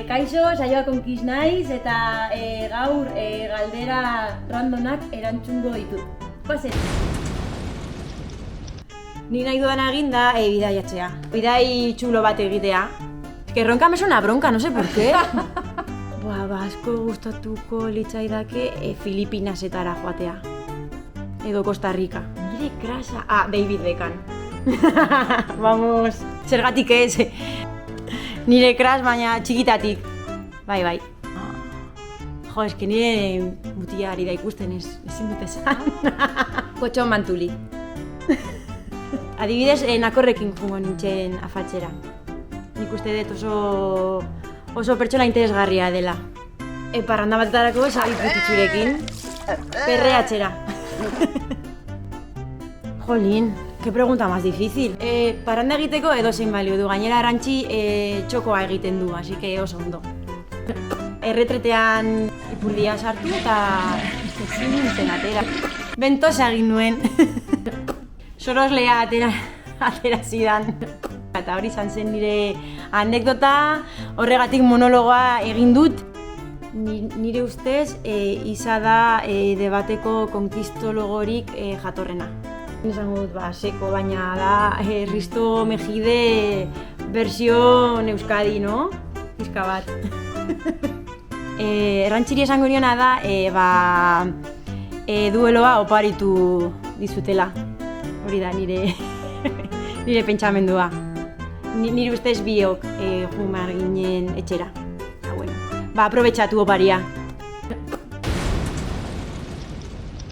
Kaixo, saioa konkiz naiz eta gaur galdera randonak erantzungo ditut. Pasen! Ni nahi dudan egin da bidaiatzea. Bidai txulo bat egitea. Que ronka me suena bronca, no sé por qué. Asko gustatuko litzaidake Filipinasetara joatea. Edo Costa Rica. Nire krasa... David Beckham. Vamos, zergatik ez. Nire kras, baina txikitatik. Bai. Jo, eske nire mutia ari da ikusten ezin dut esan. Kotxon mantuli. Adibidez, nakorrekin jungo nintzen afatxera. Nik uste dut oso pertsona interesgarria dela. Parranda batetarako sabi putitzurekin. Perreatxera. Jolín, qué pregunta más difícil. Parranda egiteko edozein balio du, gainera Arantxi txokoa egiten du, así que oso ondo. Erretretean ipurdia sartu eta ezin nintzen atera. Bentosa egin nuen. Soroslea atera zidan. Eta hori izan zen nire anekdota, horregatik monologoa egin dut. Nire ustez, iza da debateko konkistologorik jatorrena. Esango dut, seko, baina da Risto Mejide versión Euskadi, no? Pizka bat. Errantxiri esango niona da, dueloa oparitu dizutela. Hori da nire pentsamendua. Nire ustez biok jumar ginen etxera. Aprobetxatu oparia.